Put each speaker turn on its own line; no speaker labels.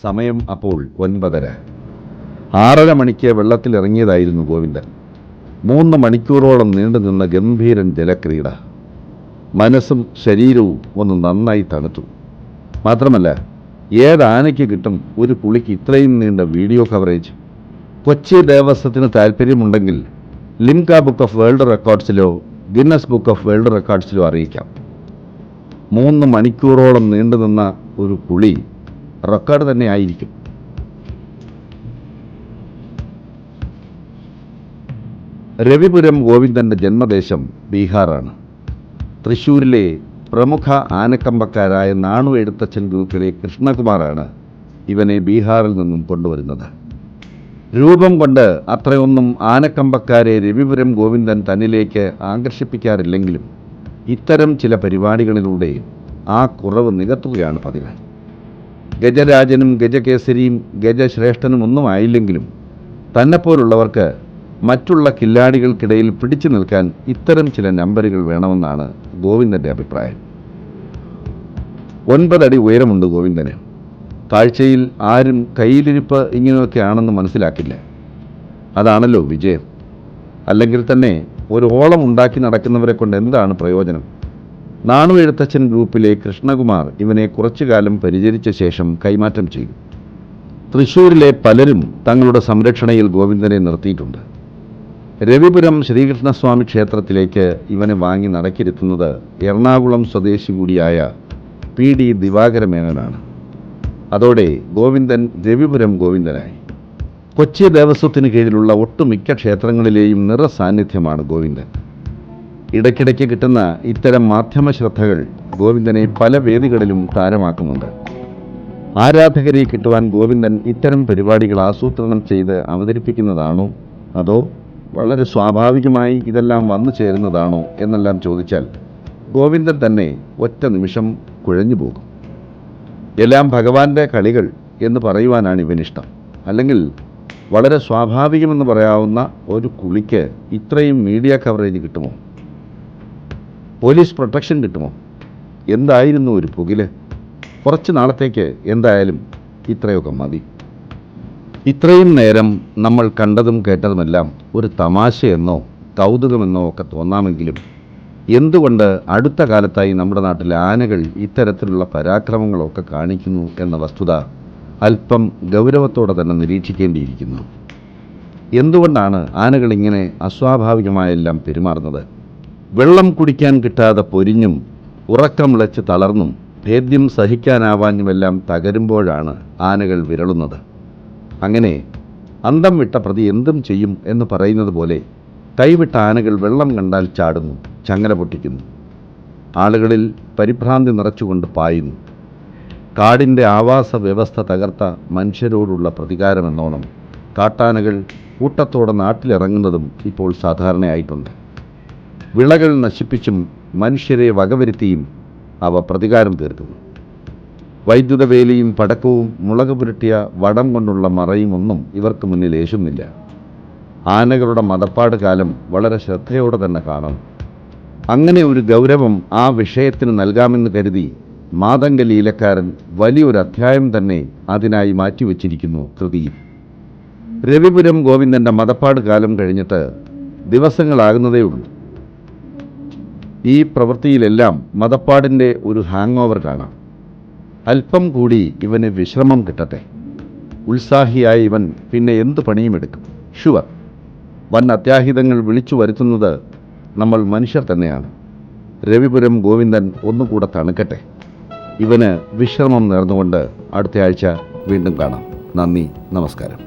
സമയം അപ്പോൾ 9:30. 6:30 മണിക്ക് വെള്ളത്തിലിറങ്ങിയതായിരുന്നു ഗോവിന്ദൻ. 3 മണിക്കൂറോളം നീണ്ടുനിന്ന ഗംഭീരൻ ജലക്രീഡ. മനസ്സും ശരീരവും ഒന്ന് നന്നായി തണുത്തു. മാത്രമല്ല, ഏതാനയ്ക്ക് കിട്ടും ഒരു പുളിക്ക് ഇത്രയും നീണ്ട വീഡിയോ കവറേജ്? കൊച്ചി ദേവസ്വത്തിന് താല്പര്യമുണ്ടെങ്കിൽ ലിംക ബുക്ക് ഓഫ് വേൾഡ് റെക്കോർഡ്സിലോ ഗിന്നസ് ബുക്ക് ഓഫ് വേൾഡ് റെക്കോർഡ്സിലോ അറിയിക്കാം. 3 മണിക്കൂറോളം നീണ്ടുനിന്ന ഒരു കുളി റെക്കോർഡ് തന്നെ ആയിരിക്കും. രവിപുരം ഗോവിന്ദൻ്റെ ജന്മദേശം ബീഹാറാണ്. തൃശ്ശൂരിലെ പ്രമുഖ ആനക്കമ്പക്കാരായ നാണു എഴുത്തച്ഛൻ ഗ്രൂപ്പിലെ കൃഷ്ണകുമാറാണ് ഇവനെ ബീഹാറിൽ നിന്നും കൊണ്ടുവരുന്നത്. രൂപം കൊണ്ട് അത്രയൊന്നും ആനക്കമ്പക്കാരെ രവിപുരം ഗോവിന്ദൻ തന്നിലേക്ക് ആകർഷിപ്പിക്കാറില്ലെങ്കിലും ഇത്തരം ചില പരിപാടികളിലൂടെ ആ കുറവ് നികത്തുകയാണ് പതിവ്. ഗജരാജനും ഗജകേസരിയും ഗജശ്രേഷ്ഠനും ഒന്നും ആയില്ലെങ്കിലും തന്നെപ്പോലുള്ളവർക്ക് മറ്റുള്ള കില്ലാടികൾക്കിടയിൽ പിടിച്ചു നിൽക്കാൻ ഇത്തരം ചില നമ്പറുകൾ വേണമെന്നാണ് ഗോവിന്ദൻ്റെ അഭിപ്രായം. 9 അടി ഉയരമുണ്ട് ഗോവിന്ദന്. കാഴ്ചയിൽ ആരും കയ്യിലിരിപ്പ് ഇങ്ങനെയൊക്കെയാണെന്ന് മനസ്സിലാക്കില്ല. അതാണല്ലോ വിജയം. അല്ലെങ്കിൽ തന്നെ ഒരു ഓളം ഉണ്ടാക്കി നടക്കുന്നവരെ കൊണ്ട് എന്താണ് പ്രയോജനം? നാണു എഴുത്തച്ഛൻ ഗ്രൂപ്പിലെ കൃഷ്ണകുമാർ ഇവനെ കുറച്ചു കാലം പരിചരിച്ച ശേഷം കൈമാറ്റം ചെയ്തു. തൃശ്ശൂരിലെ പലരും തങ്ങളുടെ സംരക്ഷണയിൽ ഗോവിന്ദനെ നിർത്തിയിട്ടുണ്ട്. രവിപുരം ശ്രീകൃഷ്ണസ്വാമി ക്ഷേത്രത്തിലേക്ക് ഇവനെ വാങ്ങി നടക്കിരുത്തുന്നത് എറണാകുളം സ്വദേശി കൂടിയായ PD ദിവാകര മേനോനാണ്. അതോടെ ഗോവിന്ദൻ രവിപുരം ഗോവിന്ദനായി. കൊച്ചി ദേവസ്വത്തിന് കീഴിലുള്ള ഒട്ടുമിക്ക ക്ഷേത്രങ്ങളിലെയും നിറസാന്നിധ്യമാണ് ഗോവിന്ദൻ. ഇടയ്ക്കിടയ്ക്ക് കിട്ടുന്ന ഇത്തരം മാധ്യമ ശ്രദ്ധകൾ ഗോവിന്ദനെ പല വേദികളിലും താരമാക്കുന്നുണ്ട്. ആരാധകരെ കിട്ടുവാൻ ഗോവിന്ദൻ ഇത്തരം പരിപാടികൾ ആസൂത്രണം ചെയ്ത് അവതരിപ്പിക്കുന്നതാണോ അതോ വളരെ സ്വാഭാവികമായി ഇതെല്ലാം വന്നു ചേരുന്നതാണോ എന്നെല്ലാം ചോദിച്ചാൽ ഗോവിന്ദൻ തന്നെ ഒറ്റ നിമിഷം കുഴഞ്ഞു പോകും. എല്ലാം ഭഗവാന്റെ കളികൾ എന്ന് പറയുവാനാണ് ഇവനിഷ്ടം. അല്ലെങ്കിൽ വളരെ സ്വാഭാവികമെന്ന് പറയാവുന്ന ഒരു കുളിക്ക് ഇത്രയും മീഡിയ കവറേജ് കിട്ടുമോ? പോലീസ് പ്രൊട്ടക്ഷൻ കിട്ടുമോ? എന്തായിരുന്നു ഒരു പുകില്? കുറച്ച് നാളത്തേക്ക് എന്തായാലും ഇത്രയൊക്കെ മതി. ഇത്രയും നേരം നമ്മൾ കണ്ടതും കേട്ടതുമെല്ലാം ഒരു തമാശയെന്നോ കൗതുകമെന്നോ ഒക്കെ തോന്നാമെങ്കിലും എന്തുകൊണ്ട് അടുത്ത കാലത്തായി നമ്മുടെ നാട്ടിലെ ആനകൾ ഇത്തരത്തിലുള്ള പരാക്രമങ്ങളൊക്കെ കാണിക്കുന്നു എന്ന വസ്തുത അല്പം ഗൗരവത്തോടെ തന്നെ നിരീക്ഷിക്കേണ്ടിയിരിക്കുന്നു. എന്തുകൊണ്ടാണ് ആനകൾ ഇങ്ങനെ അസ്വാഭാവികമായെല്ലാം പെരുമാറുന്നത്? വെള്ളം കുടിക്കാൻ കിട്ടാതെ പൊരിഞ്ഞും ഉറക്കമിളച്ച് തളർന്നും ഭേദ്യം സഹിക്കാനാവാനുമെല്ലാം തകരുമ്പോഴാണ് ആനകൾ വിരളുന്നത്. അങ്ങനെ അന്തം വിട്ട പ്രതി എന്തും ചെയ്യും എന്ന് പറയുന്നത് പോലെ കൈവിട്ട ആനകൾ വെള്ളം കണ്ടാൽ ചാടുന്നു, ചങ്ങല പൊട്ടിക്കുന്നു, ആളുകളിൽ പരിഭ്രാന്തി നിറച്ചുകൊണ്ട് പായുന്നു. കാടിൻ്റെ ആവാസ വ്യവസ്ഥ തകർത്ത മനുഷ്യരോടുള്ള പ്രതികാരമെന്നോണം കാട്ടാനകൾ കൂട്ടത്തോടെ നാട്ടിലിറങ്ങുന്നതും ഇപ്പോൾ സാധാരണയായിട്ടുണ്ട്. വിളകൾ നശിപ്പിച്ചും മനുഷ്യരെ വകവരുത്തിയും അവ പ്രതികാരം തീർക്കുന്നു. വൈദ്യുത വേലിയും പടക്കവും മുളക് പുരട്ടിയ വടം കൊണ്ടുള്ള മറയും ഒന്നും ഇവർക്ക് മുന്നിൽ ഏശുന്നില്ല. ആനകളുടെ മതപ്പാട് കാലം വളരെ ശ്രദ്ധയോടെ തന്നെ കാണണം. അങ്ങനെ ഒരു ഗൗരവം ആ വിഷയത്തിന് നൽകാമെന്ന് കരുതി മാതംഗ ലീലക്കാരൻ വലിയൊരു അധ്യായം തന്നെ അതിനായി മാറ്റിവെച്ചിരിക്കുന്നു കൃതിയിൽ. രവിപുരം ഗോവിന്ദൻ്റെ മതപ്പാട് കാലം കഴിഞ്ഞിട്ട് ദിവസങ്ങളാകുന്നതേ ഉള്ളൂ. ഈ പ്രവൃത്തിയിലെല്ലാം മതപ്പാടിൻ്റെ ഒരു ഹാങ് ഓവർ കാണാം. അല്പം കൂടി ഇവന് വിശ്രമം കിട്ടട്ടെ. ഉത്സാഹിയായ ഇവൻ പിന്നെ എന്ത് പണിയുമെടുക്കും. ഷുവർ, വൻ അത്യാഹിതങ്ങൾ വിളിച്ചു വരുത്തുന്നത് നമ്മൾ മനുഷ്യർ തന്നെയാണ്. രവിപുരം ഗോവിന്ദൻ ഒന്നുകൂടെ തണുക്കട്ടെ. ഇവന് വിശ്രമം നേർന്നുകൊണ്ട് അടുത്തയാഴ്ച വീണ്ടും കാണാം. നന്ദി, നമസ്കാരം.